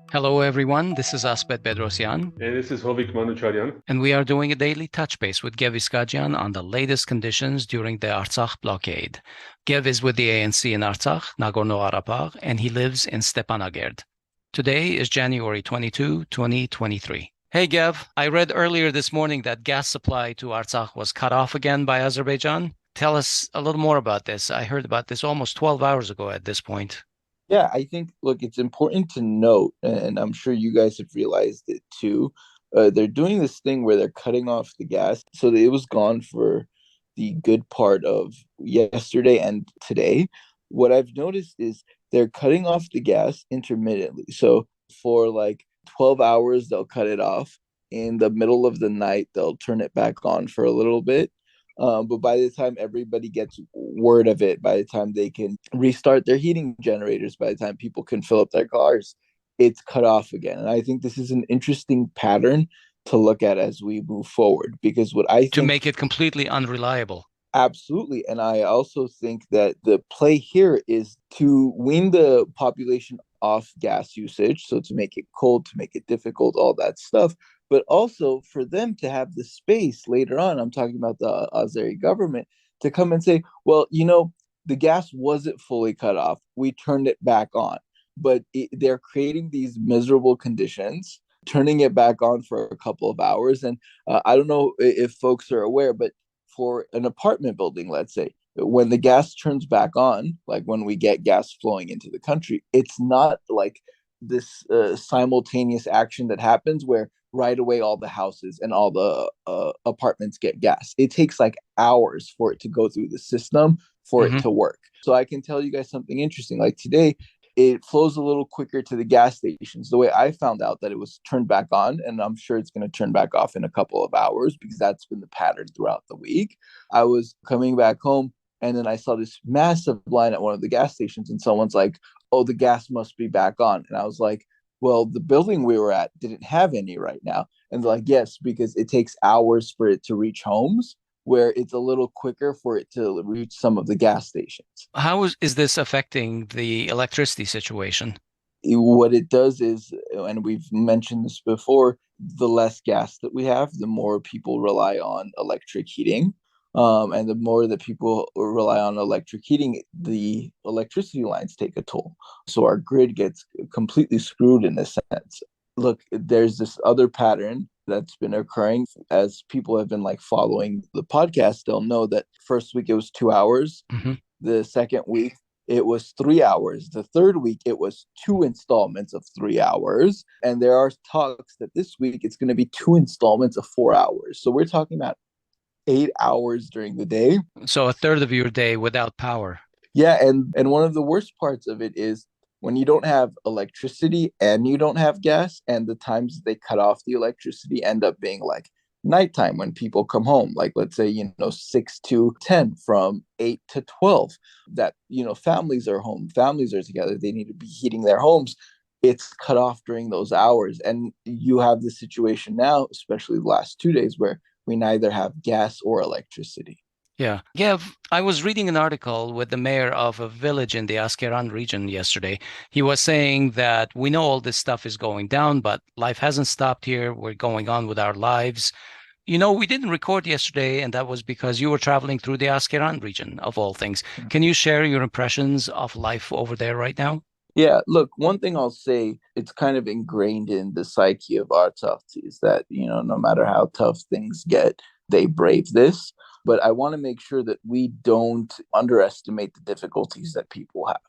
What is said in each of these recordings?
Hello, everyone. This is Asbed Bedrossian. And this is Hovik Manucharyan. And we are doing a daily touch base with Gev Iskajyan on the latest conditions during the Artsakh Blockade. Gev is with the ANC in Artsakh, nagorno-karabakh, and he lives in Stepanakert. Today is January 22, 2023. Hey, Gev, I read earlier this morning that gas supply to Artsakh was cut off again by Azerbaijan. Tell us a little more about this. I heard about this almost 12 hours ago at this point. Yeah, I think, look, it's important to note, and I'm sure you guys have realized it too. They're doing this thing where they're cutting off the gas. So it was gone for the good part of yesterday and today. What I've noticed is they're cutting off the gas intermittently. So for like 12 hours, they'll cut it off. In the middle of the night, they'll turn it back on for a little bit. But by the time everybody gets word of it, by the time they can restart their heating generators, by the time people can fill up their cars, it's cut off again. And I think this is an interesting pattern to look at as we move forward, because what I think to make it completely unreliable. Absolutely. And I also think that the play here is to wean the population off gas usage. So to make it cold, to make it difficult, all that stuff. But also for them to have the space later on, I'm talking about the Azeri government, to come and say, well, the gas wasn't fully cut off. We turned it back on. But they're creating these miserable conditions, turning it back on for a couple of hours. And I don't know if folks are aware, but for an apartment building, let's say, when the gas turns back on, like when we get gas flowing into the country, it's not like this simultaneous action that happens where right away all the houses and all the apartments get gas. It takes like hours for it to go through the system for it to work. So I can tell you guys something interesting. Like today, it flows a little quicker to the gas stations. The way I found out that it was turned back on, and I'm sure it's going to turn back off in a couple of hours because that's been the pattern throughout the week. I was coming back home and then I saw this massive line at one of the gas stations and someone's like, oh, the gas must be back on. And I was like, well, the building we were at didn't have any right now. And they're like, yes, because it takes hours for it to reach homes, where it's a little quicker for it to reach some of the gas stations. How is this affecting the electricity situation? What it does is, and we've mentioned this before, the less gas that we have, the more people rely on electric heating. And the more that people rely on electric heating, the electricity lines take a toll. So our grid gets completely screwed in this sense. Look, there's this other pattern that's been occurring as people have been like following the podcast. They'll know that first week it was 2 hours. The second week it was 3 hours. The third week it was 2 installments of 3 hours. And there are talks that this week it's going to be 2 installments of 4 hours. So we're talking about 8 hours during the day. So a third of your day without power. Yeah, and one of the worst parts of it is when you don't have electricity and you don't have gas, and the times they cut off the electricity end up being like nighttime when people come home, like let's say 6 to 10, from 8 to 12, that families are home, families are together, they need to be heating their homes. It's cut off during those hours, and you have the situation now, especially the last 2 days, where we neither have gas or electricity. Yeah. Yeah. I was reading an article with the mayor of a village in the Askeran region yesterday. He was saying that we know all this stuff is going down, but life hasn't stopped here. We're going on with our lives. We didn't record yesterday, and that was because you were traveling through the Askeran region, of all things. Can you share your impressions of life over there right now? Yeah, look, one thing I'll say, it's kind of ingrained in the psyche of Artsakh is that, no matter how tough things get, they brave this. But I want to make sure that we don't underestimate the difficulties that people have.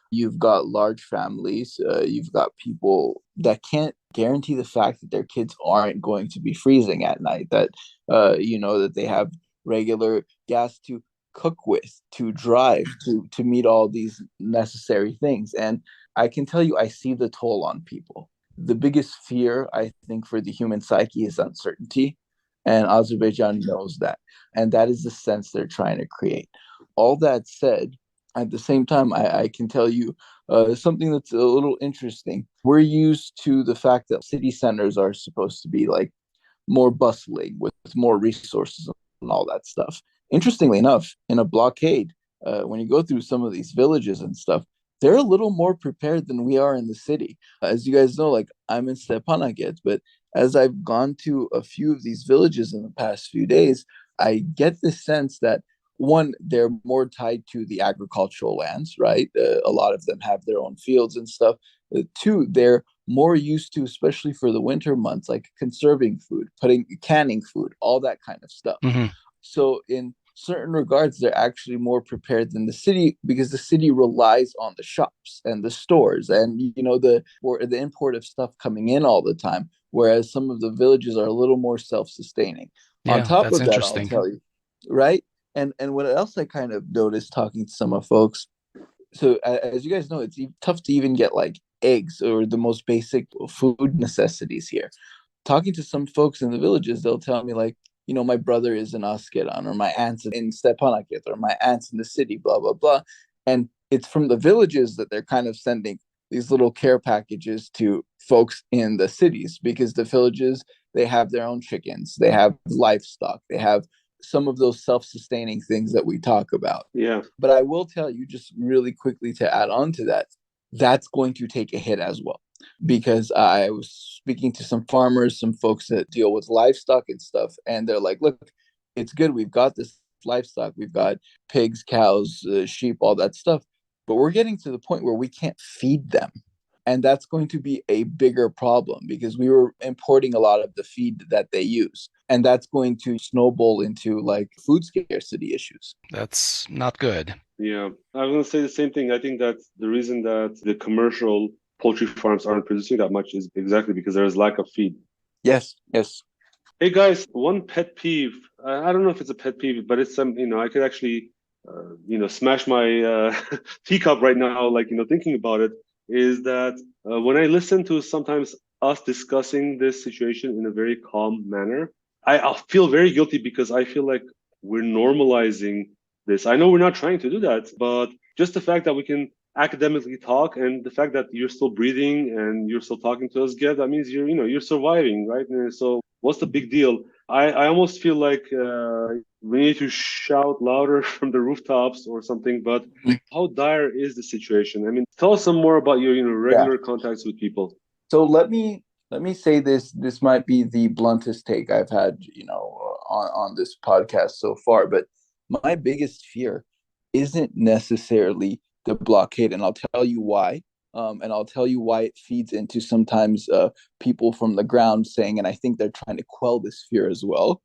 You've got large families, you've got people that can't guarantee the fact that their kids aren't going to be freezing at night, that, that they have regular gas to cook with, to drive, to meet all these necessary things. And I can tell you, I see the toll on people. The biggest fear, I think, for the human psyche is uncertainty. And Azerbaijan knows that. And that is the sense they're trying to create. All that said, at the same time, I can tell you something that's a little interesting. We're used to the fact that city centers are supposed to be like more bustling with more resources and all that stuff. Interestingly enough, in a blockade, when you go through some of these villages and stuff, they're a little more prepared than we are in the city. As you guys know, like I'm in Stepanakert, but as I've gone to a few of these villages in the past few days, I get the sense that one, they're more tied to the agricultural lands, right? A lot of them have their own fields and stuff. Two, they're more used to, especially for the winter months, like conserving food, canning food, all that kind of stuff. Mm-hmm. So in certain regards, they're actually more prepared than the city because the city relies on the shops and the stores and the import of stuff coming in all the time, whereas some of the villages are a little more self-sustaining. On Yeah, top that's of that, I'll interesting. tell you, right? And what else I kind of noticed talking to some of folks. So as you guys know, it's tough to even get like eggs or the most basic food necessities here. Talking to some folks in the villages, they'll tell me like, my brother is in Askeran or my aunt's in Stepanakert or my aunt's in the city, blah, blah, blah. And it's from the villages that they're kind of sending these little care packages to folks in the cities because the villages, they have their own chickens, they have livestock, they have some of those self-sustaining things that we talk about. Yeah. But I will tell you just really quickly to add on to that, that's going to take a hit as well. Because I was speaking to some farmers, some folks that deal with livestock and stuff, and they're like, look, it's good. We've got this livestock. We've got pigs, cows, sheep, all that stuff. But we're getting to the point where we can't feed them. And that's going to be a bigger problem because we were importing a lot of the feed that they use. And that's going to snowball into like food scarcity issues. That's not good. Yeah. I was going to say the same thing. I think that the reason that the commercial poultry farms aren't producing that much is exactly because there is lack of feed. Yes. Hey guys, one pet peeve. I don't know if it's a pet peeve, but it's some, I could actually, smash my teacup right now, like, thinking about it, is that when I listen to sometimes us discussing this situation in a very calm manner, I feel very guilty because I feel like we're normalizing this. I know we're not trying to do that, but just the fact that we can academically talk and the fact that you're still breathing and you're still talking to us, Gev, that means you're surviving, right? And so what's the big deal? I almost feel like we need to shout louder from the rooftops or something, but how dire is the situation? I mean, tell us some more about your regular contacts with people. So let me say this might be the bluntest take I've had, on this podcast so far, but my biggest fear isn't necessarily the blockade, and I'll tell you why. And I'll tell you why it feeds into sometimes people from the ground saying, and I think they're trying to quell this fear as well.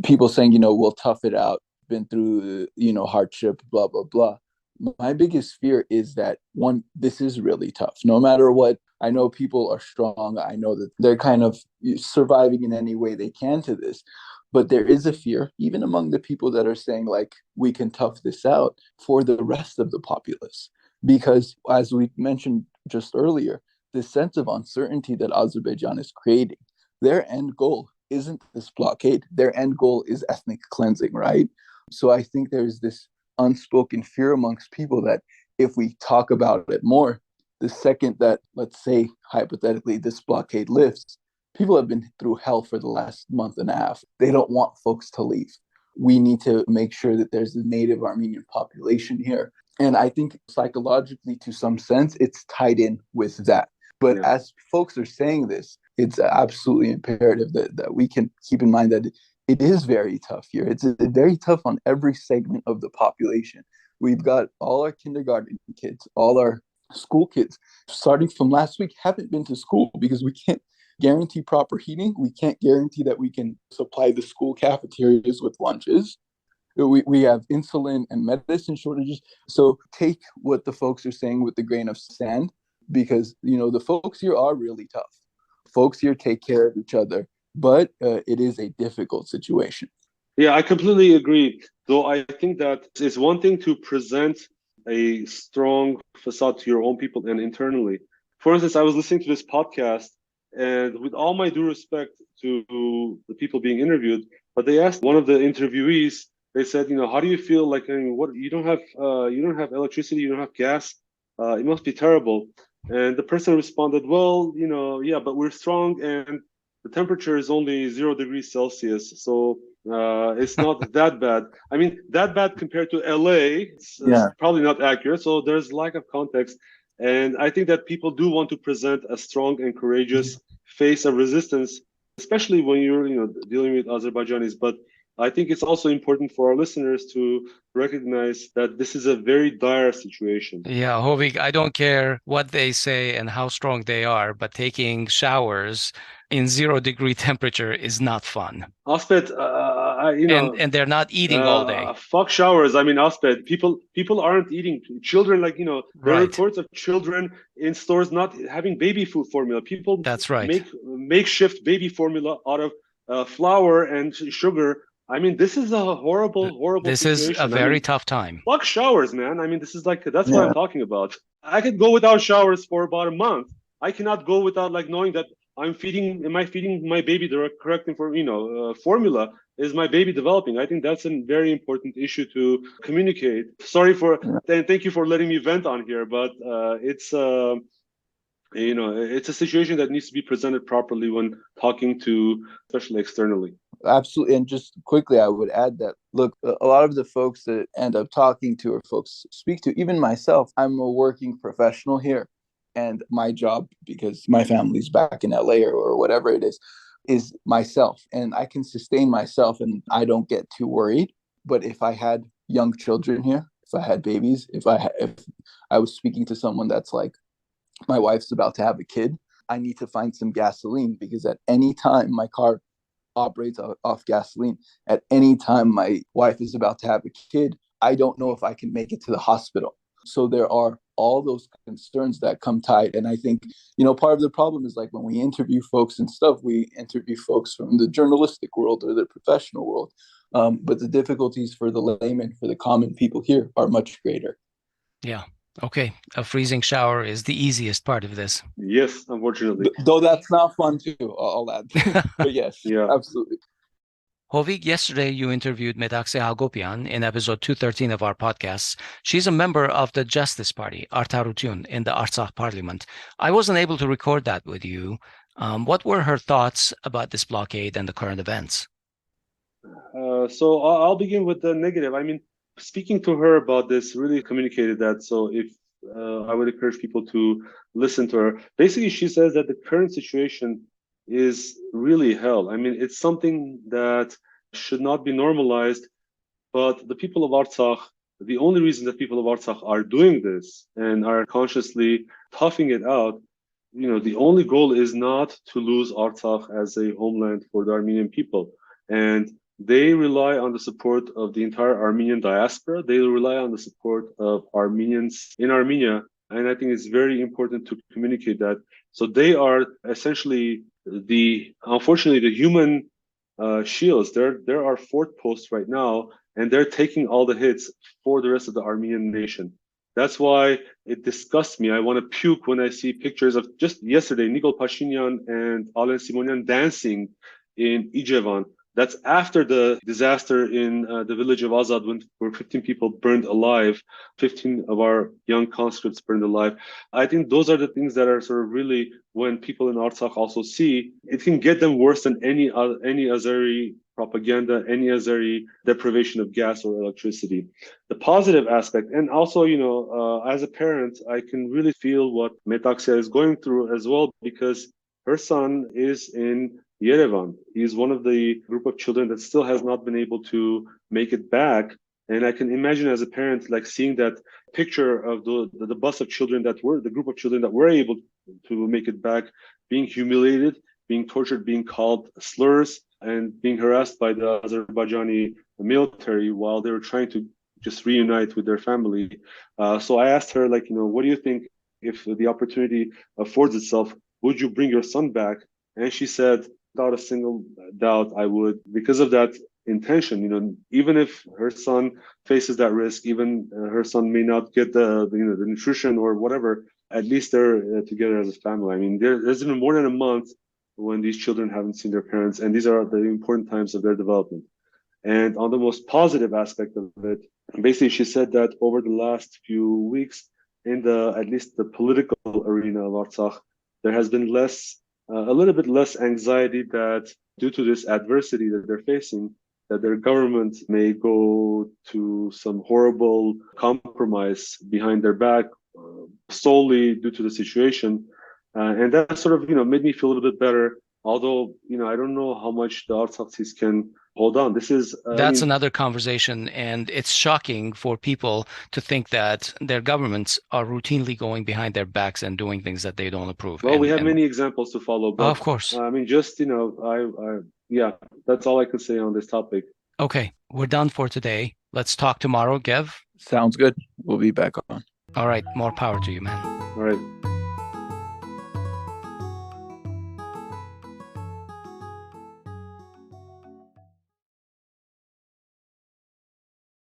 People saying, we'll tough it out, been through, hardship, blah, blah, blah. My biggest fear is that, one, this is really tough. No matter what, I know people are strong. I know that they're kind of surviving in any way they can to this. But there is a fear, even among the people that are saying, like, we can tough this out for the rest of the populace. Because as we mentioned just earlier, the sense of uncertainty that Azerbaijan is creating, their end goal isn't this blockade. Their end goal is ethnic cleansing, right? So I think there's this unspoken fear amongst people that if we talk about it more, the second that, let's say, hypothetically, this blockade lifts, people have been through hell for the last month and a half. They don't want folks to leave. We need to make sure that there's a native Armenian population here. And I think psychologically, to some sense, it's tied in with that. But as folks are saying this, it's absolutely imperative that we can keep in mind that it is very tough here. It's very tough on every segment of the population. We've got all our kindergarten kids, all our school kids, starting from last week, haven't been to school because we can't guarantee proper heating. We can't guarantee that we can supply the school cafeterias with lunches. We have insulin and medicine shortages. So take what the folks are saying with the grain of sand, because the folks here are really tough. Folks here take care of each other, but it is a difficult situation. Yeah, I completely agree. Though I think that it's one thing to present a strong facade to your own people and internally. For instance, I was listening to this podcast, and with all my due respect to the people being interviewed, but they asked one of the interviewees, they said, how do you feel like, what you don't have electricity, you don't have gas, it must be terrible. And the person responded, well, yeah, but we're strong and the temperature is only 0 degrees Celsius. So It's not that bad. I mean, that bad compared to LA, it's probably not accurate. So there's lack of context. And I think that people do want to present a strong and courageous face of resistance, especially when you're, dealing with Azerbaijanis. But I think it's also important for our listeners to recognize that this is a very dire situation. Yeah, Hovik, I don't care what they say and how strong they are, but taking showers in 0-degree temperature is not fun. Asbed, and they're not eating all day. Fuck showers. I mean, Asbed, people aren't eating. Children, there are reports of children in stores not having baby food formula. People That's right. make makeshift baby formula out of flour and sugar. I mean, this is a horrible This situation. is a very tough time. Fuck showers, man. I mean, this is that's what I'm talking about. I could go without showers for about a month. I cannot go without knowing that am I feeding my baby the correct formula? Is my baby developing? I think that's a very important issue to communicate. Sorry thank you for letting me vent on here, but it's a situation that needs to be presented properly when talking to, especially externally. Absolutely. And just quickly, I would add that, look, a lot of the folks that end up talking to or folks speak to, even myself, I'm a working professional here. And my job, because my family's back in LA or whatever it is myself. And I can sustain myself and I don't get too worried. But if I had young children here, if I had babies, if I was speaking to someone that's like, my wife's about to have a kid, I need to find some gasoline, because at any time my car operates off gasoline. At any time my wife is about to have a kid, I don't know if I can make it to the hospital. So there are all those concerns that come tied. And I think, part of the problem is when we interview folks and stuff, we interview folks from the journalistic world or the professional world. But the difficulties for the layman, for the common people here, are much greater. Yeah. Okay. A freezing shower is the easiest part of this. Yes, unfortunately. Though that's not fun too, I'll add. But yes, absolutely. Hovik, yesterday you interviewed Metaxe Hakobyan in episode 213 of our podcast. She's a member of the Justice Party, Artsakh in the Artsakh Parliament. I wasn't able to record that with you. What were her thoughts about this blockade and the current events? So I'll begin with the negative. I mean, speaking to her about this really communicated that. So if I would encourage people to listen to her. Basically, she says that the current situation is really hell. I mean, it's something that should not be normalized, but the people of Artsakh, the only reason that people of Artsakh are doing this and are consciously toughing it out, the only goal is not to lose Artsakh as a homeland for the Armenian people. And they rely on the support of the entire Armenian diaspora. They rely on the support of Armenians in Armenia. And I think it's very important to communicate that. So they are essentially unfortunately, the human shields. There are fort posts right now, and they're taking all the hits for the rest of the Armenian nation. That's why it disgusts me. I want to puke when I see pictures of just yesterday, Nikol Pashinyan and Alen Simonian dancing in Ijevan. That's after the disaster in the village of Azad, where 15 people burned alive, 15 of our young conscripts burned alive. I think those are the things that are sort of really, when people in Artsakh also see, it can get them worse than any Azeri propaganda, any Azeri deprivation of gas or electricity. The positive aspect, and also, as a parent, I can really feel what Metaqse is going through as well, because her son is in Yerevan. He's one of the group of children that still has not been able to make it back. And I can imagine as a parent, seeing that picture of the bus of children the group of children that were able to make it back, being humiliated, being tortured, being called slurs, and being harassed by the Azerbaijani military while they were trying to just reunite with their family. So I asked her, what do you think, if the opportunity affords itself, would you bring your son back? And she said, without a single doubt, I would, because of that intention. Even if her son faces that risk, even her son may not get the nutrition or whatever, at least they're together as a family. I mean, there's been more than a month when these children haven't seen their parents, and these are the important times of their development. And on the most positive aspect of it, basically, she said that over the last few weeks, in at least the political arena of Artsakh, there has been a little bit less anxiety that due to this adversity that they're facing, that their government may go to some horrible compromise behind their back solely due to the situation. And that sort of, made me feel a little bit better. Although, I don't know how much the Artsakhs can hold on. This is that's another conversation, and it's shocking for people to think that their governments are routinely going behind their backs and doing things that they don't approve. Well, we have many examples to follow. But, of course. just yeah, that's all I can say on this topic. Okay, we're done for today. Let's talk tomorrow, Gev. Sounds good. We'll be back on. All right, more power to you, man. All right.